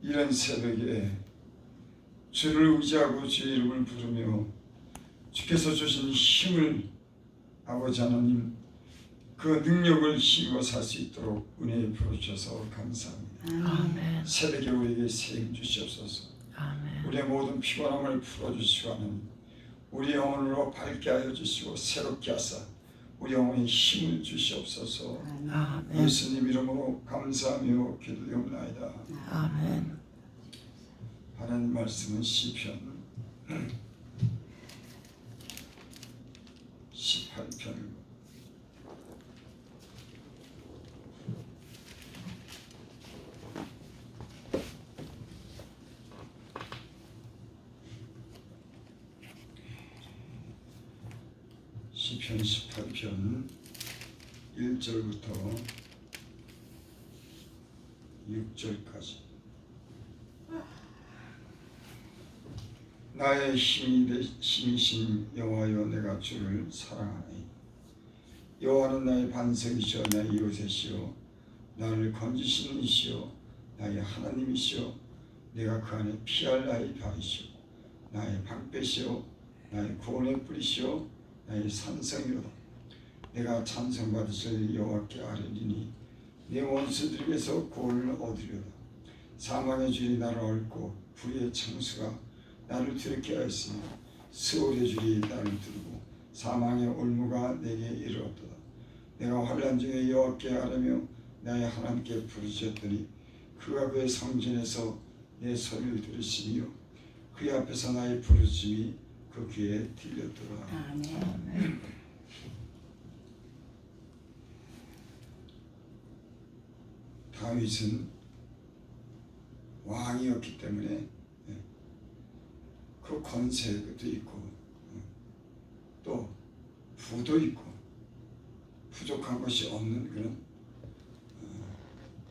이런 새벽에 주를 의지하고 주의 이름을 부르며 주께서 주신 힘을 아버지 하나님 그 능력을 힘입어 살 수 있도록 은혜에 부어주셔서 감사합니다. 아멘. 새벽에 우리에게 세임 주시옵소서. 아멘. 우리의 모든 피곤함을 풀어주시고 하는 우리 영혼으로 밝게 하여 주시고 새롭게 하사 우리 영혼에 힘을 주시옵소서. 아멘. 예수님 이름으로 감사하며 기도드리옵나이다. 아멘. 하나님 말씀은 시편 18편 시편 18편 1절부터 6절까지 나의 힘이신 여호와여 내가 주를 사랑하니 여호와는 나의 반석이시오 나의 요새시오 나를 건지시는 이시오 나의 하나님이시오 내가 그 안에 피할 나의 바위시오 나의 방패시오 나의 구원의 뿌리시오 나의 산성이로다 내가 찬송받으실 여호와께 아뢰리니 내 원수들에게서 구원을 얻으려다 사망의 줄이 나를 얽고 불의의 창수가 나를 두렵게 하였으며 스올의 줄이 나를 두르고 사망의 올무가 내게 이르렀도다 내가 환난 중에 여호와께 아뢰며 나의 하나님께 부르짖었더니 그가 그의 성전에서 내 소리를 들으시며 그의 앞에서 나의 부르짖음이 그 귀에 들렸더라. 아멘. 다윗은 왕이었기 때문에 그 권세도 있고 또 부도 있고 부족한 것이 없는 그런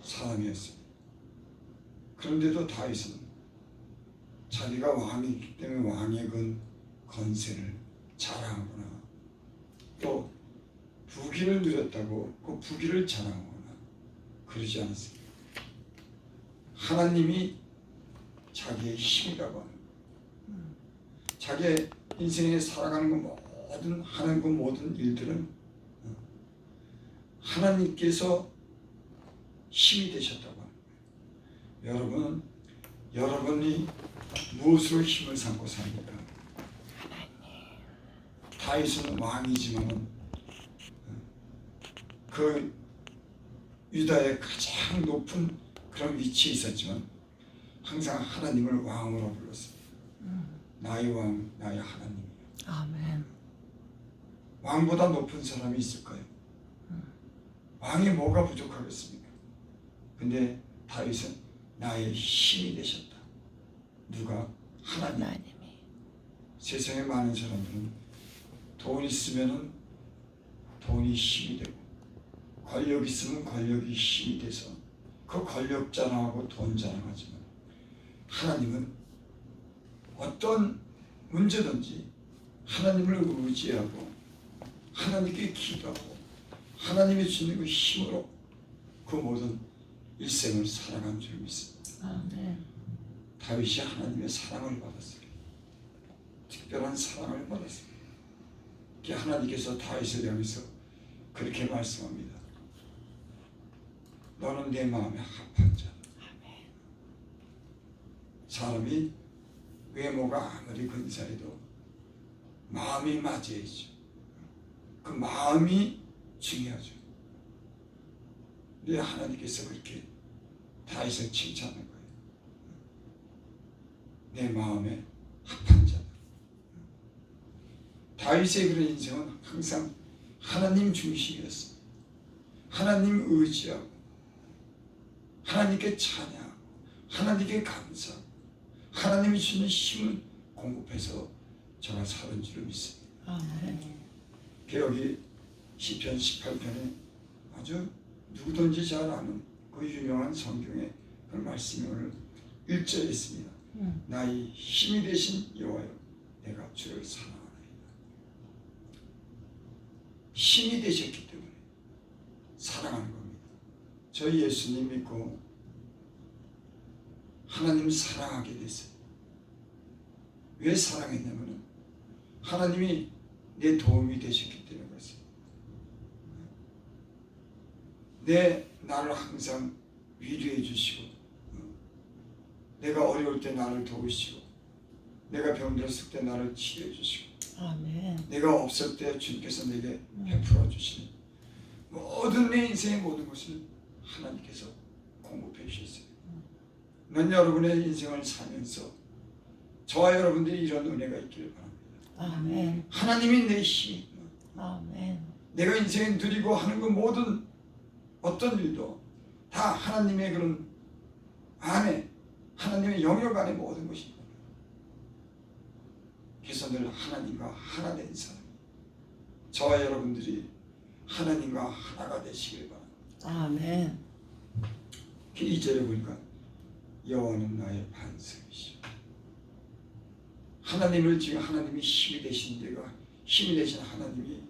사람이었습니다. 그런데도 다윗은 자기가 왕이기 때문에 왕의 그 권세를 자랑하거나 또 부귀를 누렸다고 그 부귀를 자랑하거나 그러지 않았습니다. 하나님이 자기의 힘이라고 하는 자기의 인생에 살아가는 하는 그 모든 일들은 하나님께서 힘이 되셨다고 합니다. 여러분이 무엇으로 힘을 삼고 삽니까? 다윗은 왕이지만 그 유다의 가장 높은 그런 위치에 있었지만 항상 하나님을 왕으로 불렀습니다. 나의 왕, 나의 하나님. 아멘. 왕보다 높은 사람이 있을까요? 왕이 뭐가 부족하겠습니까? 근데 다윗은 나의 힘이 되셨다. 누가? 하나님이. 세상에 많은 사람들은 돈 있으면 돈이 힘이 되고 권력 있으면 권력이 힘이 돼서 그 권력 자랑하고 돈 자랑하지만 하나님은 어떤 문제든지 하나님을 의지하고 하나님께 기도하고 하나님이 주는 그 힘으로 그 모든 일생을 살아간 줄 믿습니다. 아멘. 다윗이 하나님의 사랑을 받았어요. 특별한 사랑을 받았어요. 하나님께서 다윗을 향해서 그렇게 말씀합니다. 너는 내 마음에 합한 자. 사람이 외모가 아무리 근사해도 마음이 맞아야죠. 그 마음이 중요하죠. 근데 하나님께서 그렇게 다윗을 칭찬한 거예요. 내 마음에 합한 자다. 다윗의 그런 인생은 항상 하나님 중심이었어요. 하나님 의지하고 하나님께 찬양하고 하나님께 감사하고 하나님이 주는 힘을 공급해서 저가 사는 줄을 믿습니다. 아멘. 여기 시편 18편에 아주 누구든지 잘 아는 그 유명한 성경의 그 말씀이 오늘 1절에 있습니다. 나의 힘이 되신 여호와여 내가 주를 사랑하나이다. 힘이 되셨기 때문에 사랑하는 겁니다. 저희 예수님 믿고 하나님을 사랑하게 됐어요. 왜 사랑했냐면은 하나님이 내 도움이 되셨기 때문에 그랬어요. 나를 항상 위로해 주시고, 내가 어려울 때 나를 도우시고, 내가 병들었을 때 나를 치료해 주시고, 아멘. 내가 없을 때 주님께서 내게 베풀어 주시는 모든 내 인생의 모든 것을 하나님께서 공급해 주셨어요. 난 여러분의 인생을 살면서 저와 여러분들이 이런 은혜가 있기를 바랍니다. 아멘. 하나님이 내 힘이, 아멘. 내가 인생에 누리고 하는 그 모든 어떤 일도 다 하나님의 그런 안에, 하나님의 영역 안에 모든 것입니다. 그래서 늘 하나님과 하나 된 사람, 저와 여러분들이 하나님과 하나가 되시길 바랍니다. 아멘. 2절에 보니까 여호와는 나의 반석이시오. 하나님을 지금 하나님이 힘이 되신 데가, 힘이 되신 하나님이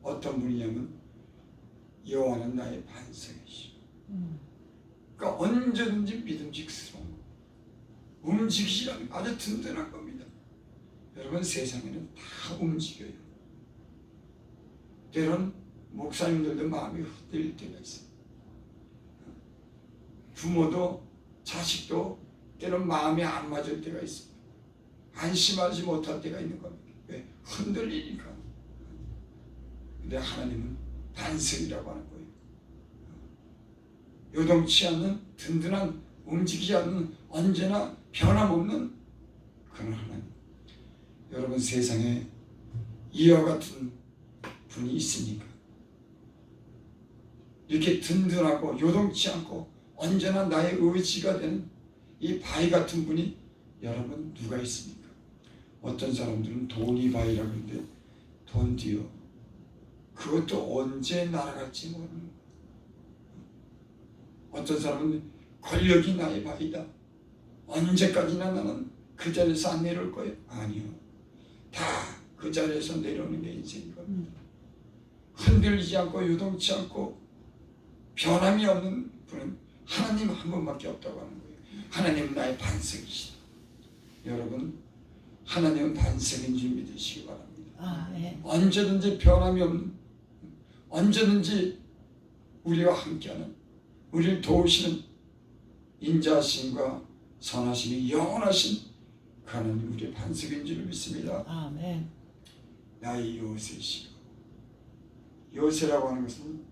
어떤 분이냐면 여호와는 나의 반석이시오. 그러니까 언제든지 믿음직스러운 거, 움직이시라는 아주 든든한 겁니다. 여러분, 세상에는 다 움직여요. 때론 목사님들도 마음이 흔들릴 때가 있어요. 부모도 자식도 때론 마음이 안 맞을 때가 있어요. 안심하지 못할 때가 있는 겁니다. 왜? 흔들리니까. 근데 하나님은 반석이라고 하는 거예요. 요동치 않는 든든한, 움직이지 않는, 언제나 변함없는 그런 하나님. 여러분, 세상에 이와 같은 분이 있습니까? 이렇게 든든하고 요동치 않고 언제나 나의 의지가 되는 이 바위 같은 분이 여러분 누가 있습니까? 어떤 사람들은 돈이 바위라고 하는데 돈도요, 그것도 언제 날아갈지 모르는 거예요. 어떤 사람은 권력이 나의 바위다, 언제까지나 나는 그 자리에서 안 내려올 거예요. 아니요, 다 그 자리에서 내려오는 게 인생인 겁니다. 흔들리지 않고 요동치 않고 변함이 없는 분은 하나님 한 분밖에 없다고 하는 거예요. 하나님은 나의 반석이시다. 여러분, 하나님은 반석인 줄 믿으시기 바랍니다. 아멘. 언제든지 변함이 없는, 언제든지 우리와 함께하는, 우리를 도우시는 인자하심과 선하심이 영원하신 그 하나님, 우리의 반석인 줄 믿습니다. 아멘. 나의 요새시고, 요새라고 하는 것은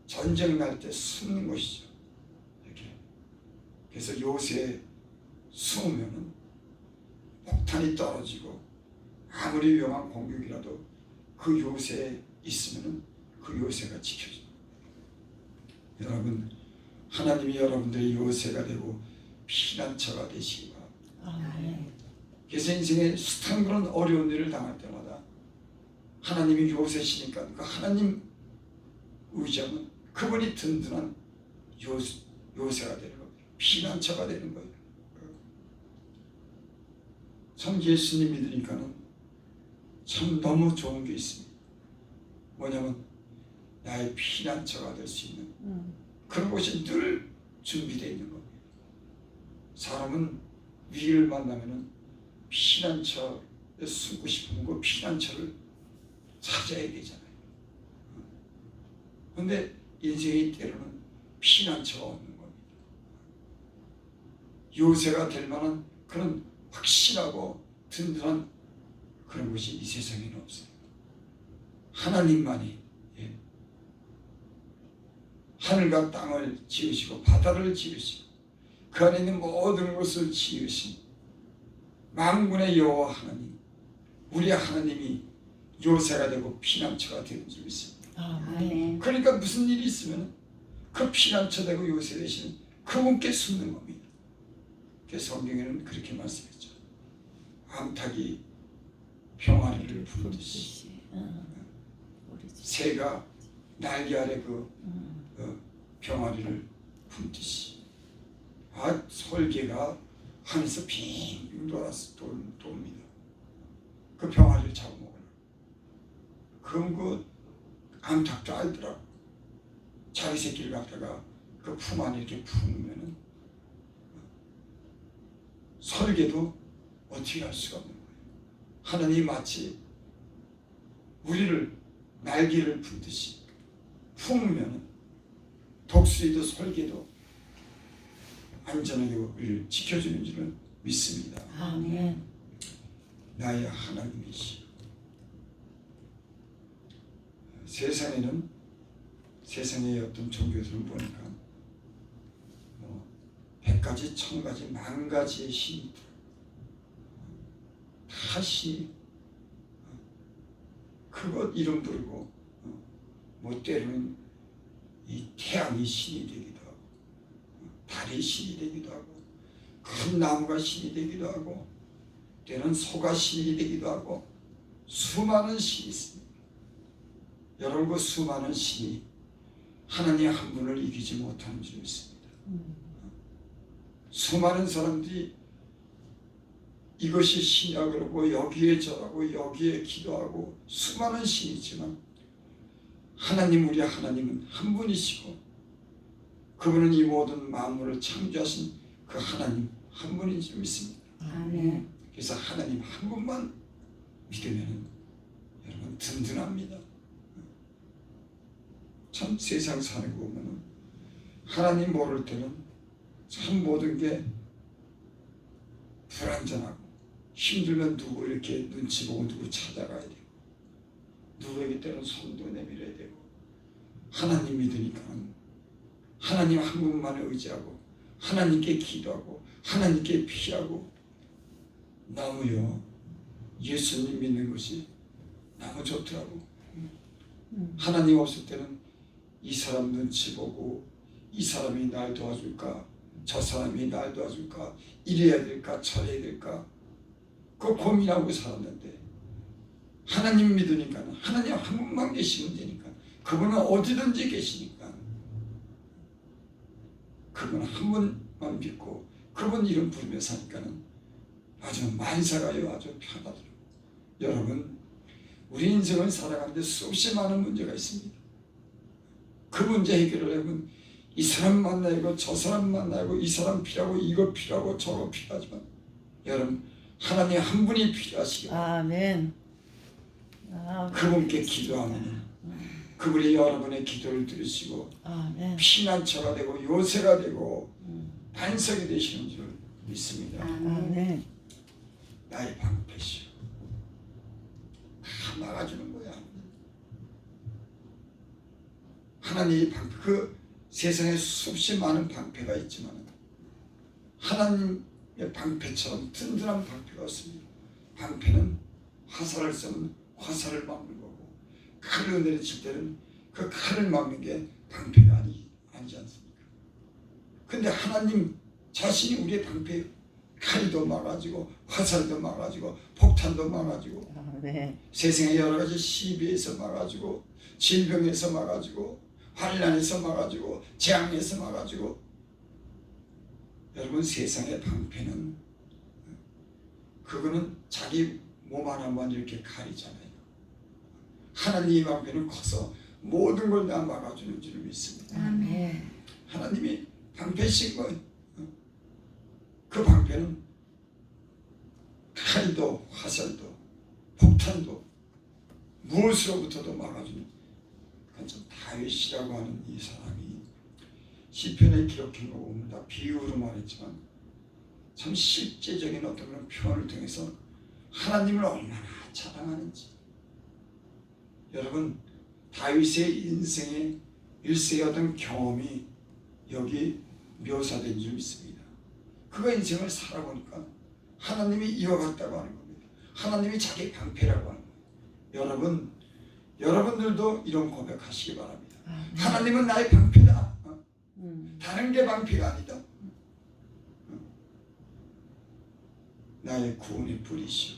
전쟁 날 때 숨는 것이죠. 이렇게. 그래서 요새에 숨으면은 폭탄이 떨어지고 아무리 위험한 공격이라도 그 요새에 있으면은 그 요새가 지켜집니다. 여러분, 하나님이 여러분들의 요새가 되고 피난처가 되시기 바랍니다. 아멘. 그래서 인생에 숱한 그런 어려운 일을 당할 때마다 하나님이 요새시니까 그 하나님 의지하면 그분이 든든한 요새가 되는 겁니다. 피난처가 되는 거예요. 참 예수님 믿으니까는 참 너무 좋은 게 있습니다. 뭐냐면 나의 피난처가 될 수 있는 그런 곳이 늘 준비되어 있는 겁니다. 사람은 위기를 만나면은 피난처에 숨고 싶으면 그 피난처를 찾아야 되잖아요. 그런데 인생의 때로는 피난처가 없는 겁니다. 요새가 될 만한 그런 확실하고 든든한 그런 것이 이 세상에는 없어요. 하나님만이 하늘과 땅을 지으시고 바다를 지으시고 그 안에 있는 모든 것을 지으신 만군의 여호와 하나님, 우리 하나님이 요새가 되고 피난처가 되는 줄 믿습니다. 아멘. 그러니까 무슨 일이 있으면 그 피난처 되고 요새 되시는 그분께 숨는 겁니다. 그래서 성경에는 그렇게 말씀했죠. 암탉이 평안을 부르듯이 새가 날개 아래 그 병아리를 품듯이 설개가 하늘에서 빙 돌아서 돕니다. 그 병아리를 잡아먹으려고. 그럼 그 암탉도 알더라고. 자기 새끼를 갖다가 그 품 안에 이렇게 품으면은 설계도 어떻게 할 수가 없는 거예요. 하나님이 마치 우리를 날개를 풀듯이 품으면 독수리도 설계도 안전하게 우리를 지켜주는 줄을 믿습니다. 아멘. 나의 하나님이시여. 세상에는 세상의 어떤 종교들을 보니까 100가지, 1000가지, 10,000가지의 신이 있다. 다 신이 그것 이름 부르고 때로는 이 태양이 신이 되기도 하고 달이 신이 되기도 하고 큰 나무가 신이 되기도 하고 때로는 소가 신이 되기도 하고 수많은 신이 있습니다. 여러분 그 수많은 신이 하나님 한 분을 이기지 못하는 줄 믿습니다. 수많은 사람들이 이것이 신이야 그러고 여기에 절하고 여기에 기도하고 수많은 신이 있지만 하나님 우리 하나님은 한 분이시고 그분은 이 모든 만물을 창조하신 그 하나님 한 분인 줄 믿습니다. 아멘. 그래서 하나님 한 분만 믿으면 여러분 든든합니다. 참 세상 사는 거 보면 하나님 모를 때는 참 모든 게 불안전하고 힘들면 누구 이렇게 눈치 보고 누구 찾아가야 되고 누구에게 때는 손도 내밀어야 되고 하나님 믿으니까 하나님 한 분만을 의지하고 하나님께 기도하고 하나님께 피하고 너무요 예수님 믿는 것이 너무 좋더라고. 하나님 없을 때는 이 사람 눈치 보고 이 사람이 날 도와줄까 저 사람이 날 도와줄까 이래야 될까 저래야 될까 그 고민하고 살았는데 하나님 믿으니까 하나님 한 분만 계시면 되니까 그분은 어디든지 계시니까 그분 한 분만 믿고 그분 이름 부르며 사니까는 아주 만사가요 아주 편하더라고요. 여러분 우리 인생을 살아가는데 수없이 많은 문제가 있습니다. 그 문제 해결을 하면 이 사람 만나고 저 사람 만나고 이 사람 필요하고 이거 필요하고 저거 필요하지만 여러분 하나님 한 분이 필요하시기 바랍니다. 아멘. 아멘. 그분께 기도하면 그분이 여러분의 기도를 들으시고 아멘. 피난처가 되고 요새가 되고 반석이 되시는 줄 믿습니다. 아멘. 나의 방패시오. 다 막아주는 거야. 하나님의 방패, 그 세상에 수없이 많은 방패가 있지만 하나님의 방패처럼 든든한 방패가 없습니다. 방패는 화살을 쏘면 화살을 막는 거고 칼을 내리칠 때는 그 칼을 막는 게 방패가 아니지 않습니까? 근데 하나님 자신이 우리의 방패, 칼도 막아주고 화살도 막아주고 폭탄도 막아주고 아멘. 세상의 여러 가지 시비에서 막아주고 질병에서 막아주고 환난에서 막아주고 재앙에서 막아주고 여러분 세상의 방패는 그거는 자기 몸 하나만 이렇게 가리잖아요. 하나님의 방패는 커서 모든 걸 다 막아주는 줄 믿습니다. 아멘. 하나님이 방패신 거예요. 그 방패는 칼도 화살도 폭탄도 무엇으로부터도 막아주는 그건 좀 다윗이라고 하는 이 사람이 시편에 기록한 거 보면 다 비유로 말했지만 참 실제적인 어떤 그런 표현을 통해서 하나님을 얼마나 자랑하는지 여러분 다윗의 인생의 일생의 어떤 경험이 여기 묘사된 줄 믿습니다. 그가 인생을 살아보니까 하나님이 이와 같다고 하는 겁니다. 하나님이 자기 방패라고 하는 거예요. 여러분들도 이런 고백하시기 바랍니다. 하나님은 나의 방패다. 다른 게 방패가 아니다. 나의 구원의 뿔이시오.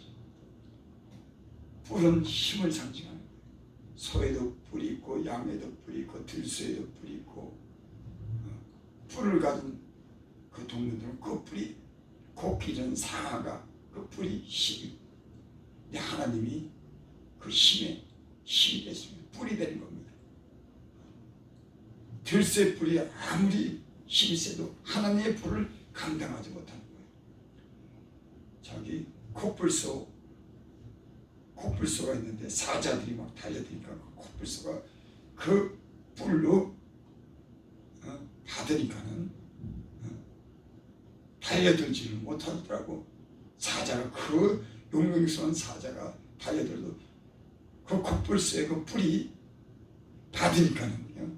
뿔은 힘을 상징하는 거예요. 소에도 뿔이 있고 양에도 뿔이 있고 들소에도 뿔이 있고 뿔을 가진 그 동물들은 그 뿔이 코끼리는 상아가 그 뿔이 힘이 근데 하나님이 그 힘이 됐습니다. 뿔이 되는 겁니다. 들쇠 뿔이 아무리 힘이 세도 하나님의 뿔을 감당하지 못하는 거예요. 저기 코뿔소가 있는데 사자들이 막 달려드니까 그 코뿔소가 그 뿔로 받으니까는 달려들지를 못하더라고. 사자가 그 용맹스러운 사자가 달려들도 그 코뿔소의 그 뿔이 받으니까는요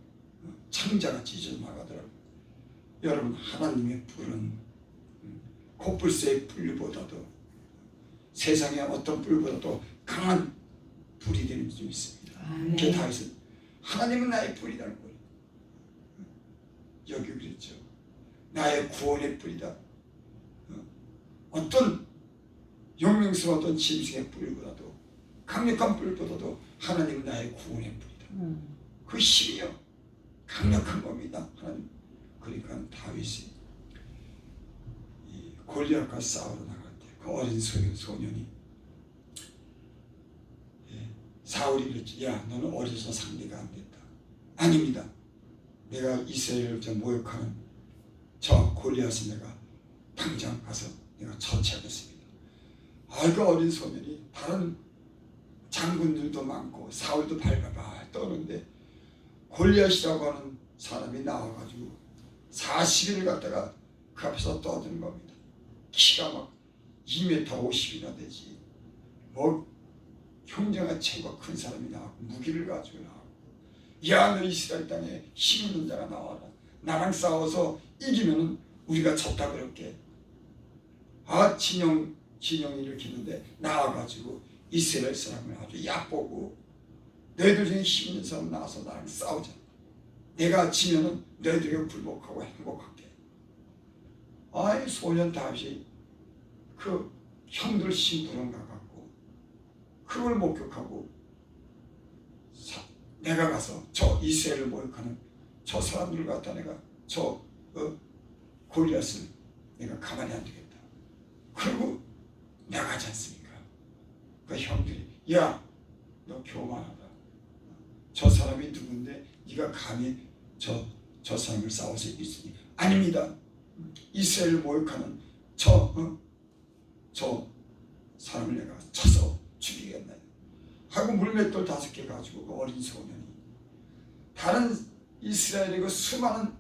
창자가 찢어져 나가더라고. 여러분, 하나님의 뿔은 코뿔소의 뿔보다도 세상의 어떤 뿔보다도 강한 뿔이 되는 줄 믿습니다. 그게 다윗은 하나님은 나의 뿔이라는 거예요. 여기 그랬죠. 나의 구원의 뿔이다. 어떤 용맹스러웠던 짐승의 뿔보다도 강력한 뿔보다도 하나님은 나의 구원의 뿔이다. 그 힘이요 강력한 겁니다. 하나님. 그러니까 다윗이 이 골리앗과 싸우러 나갈 때 그 어린 소년이 사울이 그랬지. 야, 너는 어려서 상대가 안 됐다. 아닙니다. 내가 이스라엘을 모욕하는 저 골리앗을 내가 당장 가서 내가 처치하겠습니다. 그 어린 소년이 다른 장군들도 많고 사울도 발발발 떠는데 골리앗이라고 하는 사람이 나와가지고 40일을 갖다가 그 앞에서 떠드는 겁니다. 키가 막 2m 50이나 되지. 뭐 형제가 최고 큰 사람이 나왔고 무기를 가지고 나왔고, 야, 너 이스라엘 땅에 힘 있는 자가 나와라. 나랑 싸워서 이기면은 우리가 졌다 그럴게. 진영이 이렇게 있는데 나와가지고 이스라엘 사람을 아주 얕보고 너희들 중에 힘 있는 사람 나와서 나랑 싸우자. 내가 지면은 너희들에게 굴복하고 행복할게. 소년 다윗이 그 형들 심부름 가갖고 그걸 목격하고 내가 가서 저 이스라엘을 모욕하는 저 사람들을 갖다 내가 저 골리앗을 내가 가만히 안 두겠다. 그리고 나가지 않습니까? 그 형들이 야, 너 교만하다. 저 사람이 누군데 네가 감히 저 사람을 싸워서 이기니? 아닙니다. 이스라엘을 모욕하는 저 사람을 내가 쳐서 죽이겠네 하고 물맷돌 5개 가지고 그 어린 소년이 다른 이스라엘의 그 수많은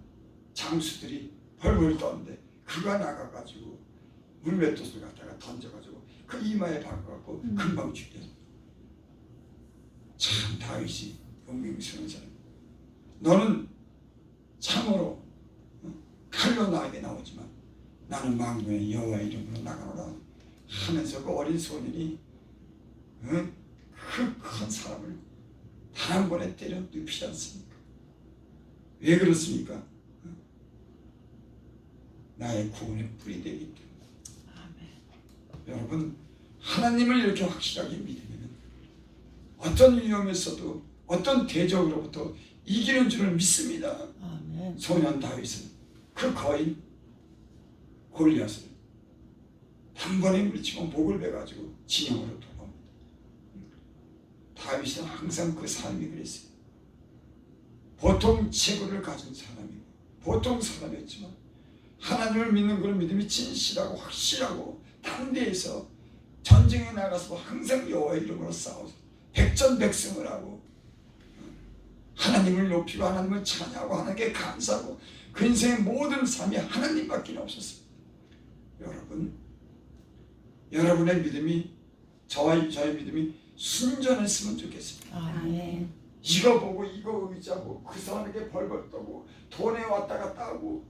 장수들이 벌벌 떠는데 그가 나가가지고 물맷돌을 갖다가 던져가지고 그 이마에 박아갖고 금방 죽였어. 참 다윗이 용맹스러운 사람. 너는 참으로 칼로 나에게 나오지만 나는 만군의 여호와의 이름으로 나가노라 하면서 그 어린 소년이 그 큰 사람을 단 한 번에 때려 눕히지 않습니까? 왜 그렇습니까? 나의 구원의 뿔이 되기 때문에. 여러분, 하나님을 이렇게 확실하게 믿으면 어떤 위험에서도 어떤 대적으로부터 이기는 줄을 믿습니다. 소년 다윗은 그 거인 골리앗을 한 번에 물리치고 목을 베가지고 진영으로 돌아옵니다. 다윗은 항상 그 삶이 그랬어요. 보통 체구를 가진 사람이고 보통 사람이었지만 하나님을 믿는 그런 믿음이 진실하고 확실하고 담대해서 전쟁에 나가서 항상 여호와의 이름으로 싸워서 백전백승을 하고 하나님을 높이고 하나님을 찬양하고 하나님께 감사하고 그 인생의 모든 삶이 하나님밖에 없었습니다. 여러분, 여러분의 믿음이 저의 믿음이 순전했으면 좋겠습니다. 이거 보고 이거 의지하고 그 사람에게 벌벌 떠고 돈에 왔다 갔다 하고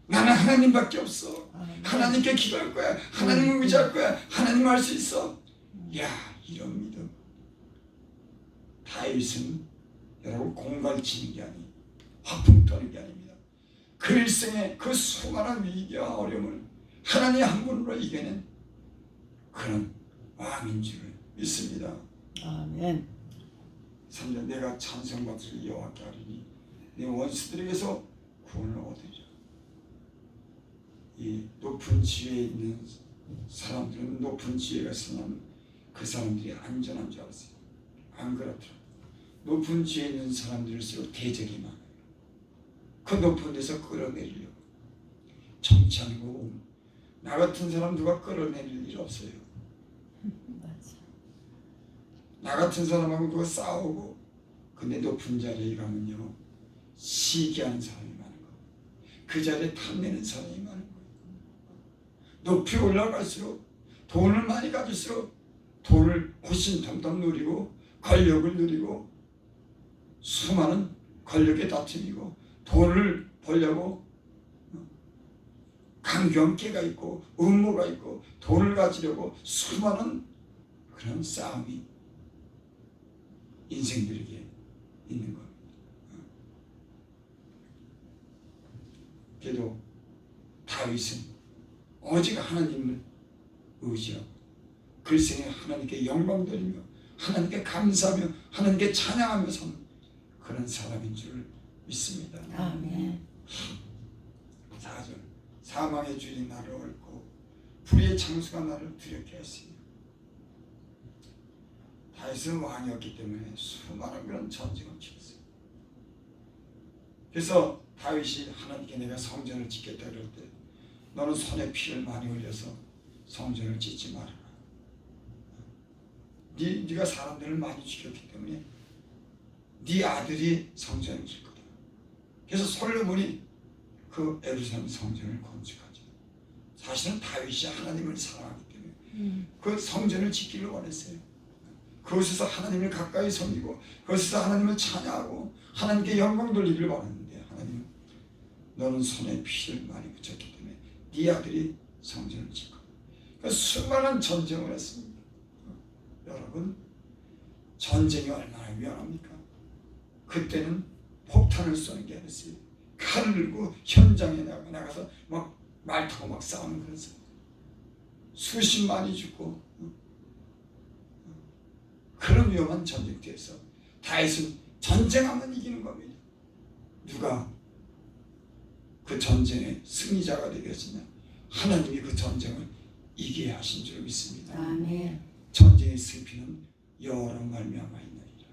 나는 하나님밖에 없어. 하나님께 기도할 거야. 하나님을 의지할 거야. 하나님 할 수 있어. 야, 이런 믿음. 다윗은 여러분 공갈 치는 게 아니 화풍 떠는 게 아닙니다. 그 일생의 그 수많은 위기와 어려움을 하나님 한 분으로 이겨낸 그런 왕인 줄을 믿습니다. 아멘. 3절 내가 찬송받을 여호와께 하리니 내 원수들에게서 구원을 얻으리라. 이 높은 지위에 있는 사람들은 높은 지위가 있으면 그 사람들이 안전한 줄 알았어요. 안 그렇더라. 높은 지위에 있는 사람들일수록 대적이 많아요. 그 높은 데서 끌어내리려고 정치하는 거고 나 같은 사람 누가 끌어내릴 일 없어요. 맞아. 나 같은 사람하고 누가 싸우고 근데 높은 자리에 가면요 시기하는 사람이 많은 거예요. 그 자리에 탐내는 사람이 많은 거예요. 높이 올라갈수록 돈을 많이 가질수록 돈을 호신탐탐 누리고 권력을 누리고 수많은 권력의 다툼이고 돈을 벌려고 강경계가 있고 음모가 있고 돈을 가지려고 수많은 그런 싸움이 인생들에게 있는 겁니다. 그래도 다윗은 오직 하나님을 의지하고 글쎄 하나님께 영광 돌리며 하나님께 감사하며 하나님께 찬양하며 사는 그런 사람인 줄 믿습니다. 아멘. 4절 사망의 줄이 나를 얽고 불의의 창수가 나를 두렵게 했으며 다윗은 왕이었기 때문에 수많은 그런 전쟁을 치렀어요. 그래서 다윗이 하나님께 내가 성전을 짓겠다 그럴 때 너는 손에 피를 많이 흘려서 성전을 짓지 말아라. 네가 사람들을 많이 죽였기 때문에 네 아들이 성전을 짓 거다. 그래서 솔로몬이 그 예루살렘 성전을 건축하죠. 사실은 다윗이 하나님을 사랑하기 때문에 그 성전을 짓기를 원했어요. 그곳에서 하나님을 가까이 섬기고 그곳에서 하나님을 찬양하고 하나님께 영광 돌리기를 원했는데 하나님은 너는 손에 피를 많이 붙였기 때문에 네 아들이 성전을 짓고 그러니까 수많은 전쟁을 했습니다. 여러분 전쟁이 얼마나 위험합니까? 그때는 폭탄을 쏘는 게 아니었어요. 칼을 들고 현장에 나가서 막 말 타고 막 싸우는 그런 사람 수십만이 죽고 그런 위험한 전쟁터에서 다윗은 전쟁하면 이기는 겁니다. 누가 그 전쟁의 승리자가 되겠으냐? 하나님이 그 전쟁을 이기게 하신 줄 믿습니다. 아멘. 전쟁의 승리는 여호와로 말미암아 있느니라.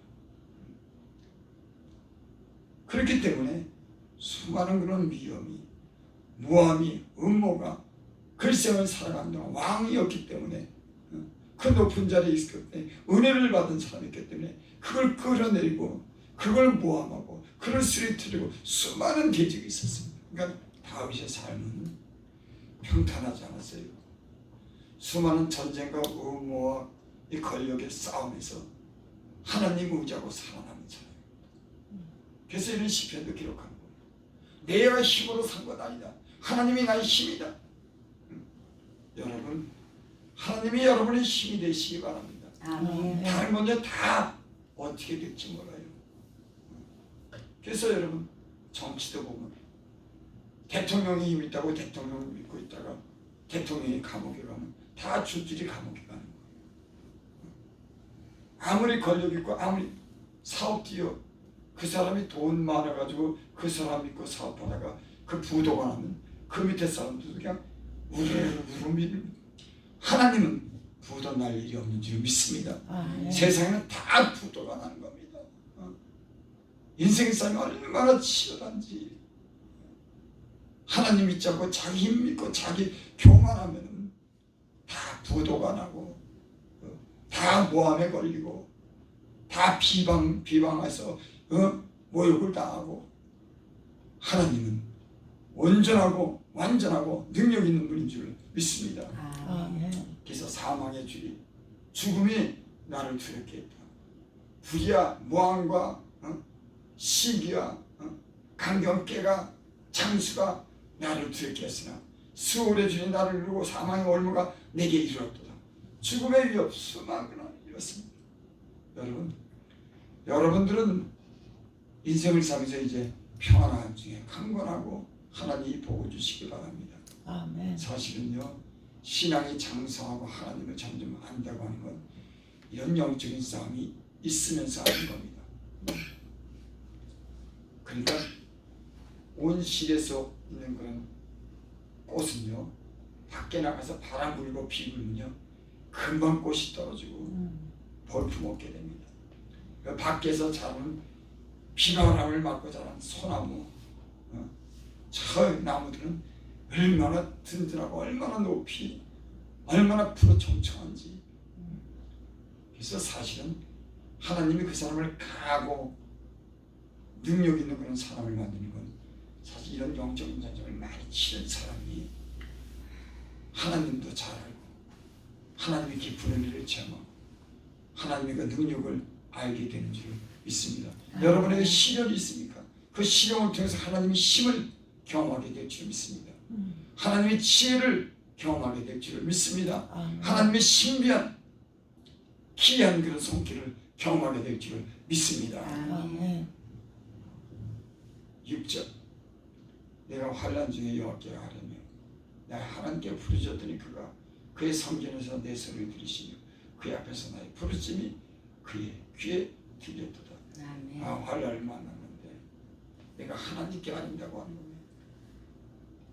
그렇기 때문에 수많은 그런 위험이 모함이 음모가 글생을 살아가는 동안 왕이었기 때문에 그 높은 자리에 있었기 때문에 은혜를 받은 사람이었기 때문에 그걸 끌어내리고 그걸 모함하고 그걸 쓰러뜨리고 수많은 대적이 있었습니다. 그러니까 다윗의 삶은 평탄하지 않았어요. 수많은 전쟁과 음모와 이 권력의 싸움에서 하나님 의지하고 살아남은 사람입니다. 그래서 이런 시편도 기록한 거예요. 내가 힘으로 산 것 아니다. 하나님이 나의 힘이다. 여러분 하나님이 여러분의 힘이 되시기 바랍니다. 아멘. 다른 건요 다 어떻게 될지 몰라요. 그래서 여러분 정치도 보면 대통령이 힘 있다고 대통령을 믿고 있다가 대통령이 감옥에 가면 다 줄줄이 감옥에 가는 거예요. 아무리 권력 있고 아무리 사업 뛰어 그 사람이 돈 많아가지고 그 사람 믿고 사업하다가 그 부도가 나면 그 밑에 사람들도 그냥 우르르 믿습니다. 하나님은 부도 날 일이 없는 줄 믿습니다. 아멘. 세상에는 다 부도가 나는 겁니다. 인생 싸움이 얼마나 치열한지 하나님 믿지 않고 자기 힘 믿고 자기 교만하면 다 부도가 나고 다 모함에 걸리고 다 비방해서 모욕을 당하고 하나님은 온전하고 완전하고 능력 있는 분인 줄 믿습니다. 아멘. 그래서 사망의 줄이 죽음이 나를 두렵게 했다. 불의와 모함과 시기와 강경깨가 창수가 나를 두렵게 했으나 수월의 줄이 나를 이루고 사망의 올무가 내게 이르렀도다. 죽음의 위협 수많구나 이렇습니다. 여러분들은 인생을 살면서 이제 평안한 중에 강건하고 하나님이 복을 주시기 바랍니다. 아멘. 사실은요 신앙이 장성하고 하나님을 점점 안다고 하는 건 이런 영적인 싸움이 있으면서 하는 겁니다. 그러니까 온 실에서 있는 그런 꽃은요 밖에 나가서 바람 불고 비 불면요 금방 꽃이 떨어지고 볼품없게 됩니다. 그 밖에서 자라는 비바람을 맞고 자란 소나무 저 나무들은 얼마나 든든하고 얼마나 높이 얼마나 푸르청청한지. 그래서 사실은 하나님이 그 사람을 강하고 능력 있는 그런 사람을 만드는 건 사실 이런 영적인 전쟁을 많이 치는 사람이 하나님도 잘 알고 하나님의 깊은 은혜를 체험하고 하나님의 그 능력을 알게 되는 줄 믿습니다. 여러분에게 시련이 있습니까? 그 시련을 통해서 하나님의 힘을 경험하게 될 줄 믿습니다. 하나님의 지혜를 경험하게 될 줄 믿습니다. 하나님의 신비한 기이한 그런 손길을 경험하게 될 줄 믿습니다. 6절 내가 환난 중에 여호와께 하려며 내가 하나님께 부르짖었더니 그가 그의 성전에서 내 소리를 들으시며 그의 앞에서 나의 부르짖음이 그의 귀에 들렸도다. 환난을 만났는데 내가 하나님께 아닌다고 하는 겁니다.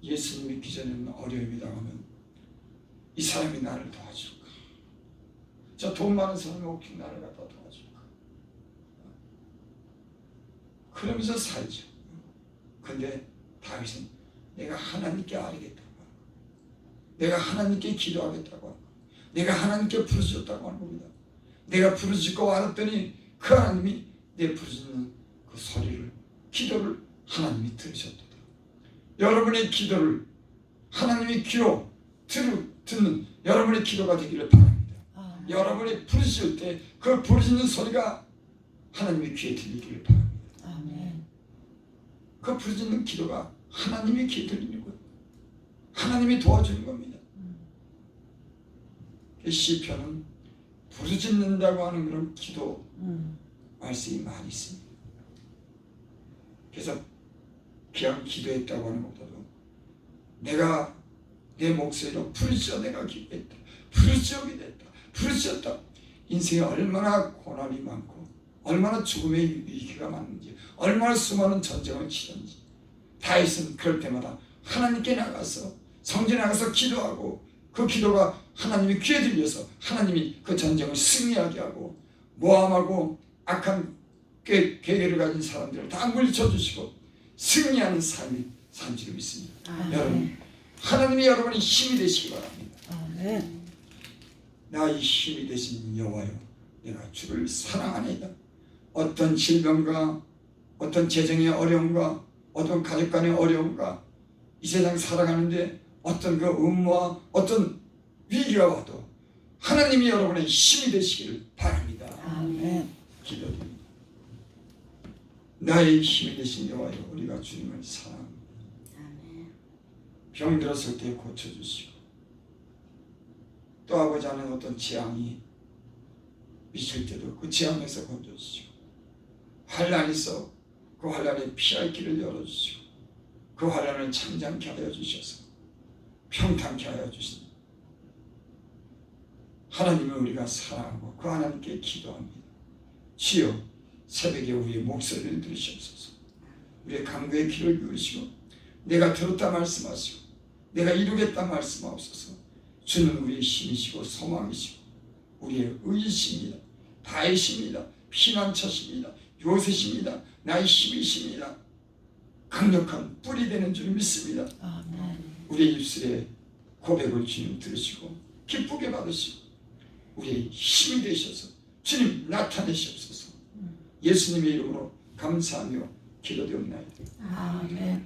예수님 믿기 전에는 어려움이 당하면 이 사람이 나를 도와줄까? 저 돈 많은 사람이 어떻게 나를 갖다 도와줄까? 그러면서 살죠. 근데 다윗은 내가 하나님께 알겠다고 하고 내가 하나님께 기도하겠다고 하고 내가 하나님께 부르짖었다고 하는 겁니다. 내가 부르짖고 알았더니 그 하나님이 내 부르짖는 그 소리를 기도를 하나님이 들으셨도다. 여러분의 기도를 하나님이 귀로 듣는 여러분의 기도가 되기를 바랍니다. 여러분이 부르짖을 때 그 부르짖는 소리가 하나님의 귀에 들리기를 바랍니다. 그 부르짖는 기도가 하나님의 귀에 들리는 거예요. 하나님이 도와주는 겁니다. 시편은 부르짖는다고 하는 그런 기도 말씀이 많이 있습니다. 그래서 그냥 기도했다고 하는 것보다도 내가 내 목소리로 부르짖어 내가 기도했다. 부르짖게 됐다. 부르짖었다. 인생에 얼마나 고난이 많고 얼마나 죽음의 위기가 많은지 얼마나 수많은 전쟁을 치는지 다윗은 그럴 때마다 하나님께 나가서 성전에 나가서 기도하고 그 기도가 하나님의 귀에 들려서 하나님이 그 전쟁을 승리하게 하고 모함하고 악한 계획을 가진 사람들을 다 물리쳐 주시고 승리하는 삶이 산 줄 믿습니다. 여러분 하나님이 여러분의 힘이 되시기 바랍니다. 나의 힘이 되신 여호와여 내가 주를 사랑하나이다. 어떤 질병과 어떤 재정의 어려움과 어떤 가족 간의 어려움과 이 세상 살아가는데 어떤 그 음모와 어떤 위기가 와도 하나님이 여러분의 힘이 되시기를 바랍니다. 기도드립니다. 나의 힘이 되신 여호와여 우리가 주님을 사랑합니다. 병들었을 때 고쳐주시고 또 아버지 하는 어떤 재앙이 미칠 때도 그 재앙에서 건져주시고 환난이 있어 그 환난에 피할 길을 열어주시고 그 환난을 참지 하여 주셔서 평탄케 하여 주신 하나님을 우리가 사랑하고 그 하나님께 기도합니다. 주여 새벽에 우리의 목소리를 들으시옵소서. 우리의 간구의 귀를 기울이시고 내가 들었다 말씀하시고 내가 이루겠다 말씀하옵소서. 주는 우리의 힘이시고 소망이시고 우리의 의지십니다. 다이십니다. 피난처십니다. 요새십니다. 나의 힘이십니다. 강력한 뿔이 되는 줄 믿습니다. 우리의 입술에 고백을 주님 들으시고 기쁘게 받으시고 우리의 힘이 되셔서 주님 나타내시옵소서. 예수님의 이름으로 감사하며 기도되옵나이다. 아멘.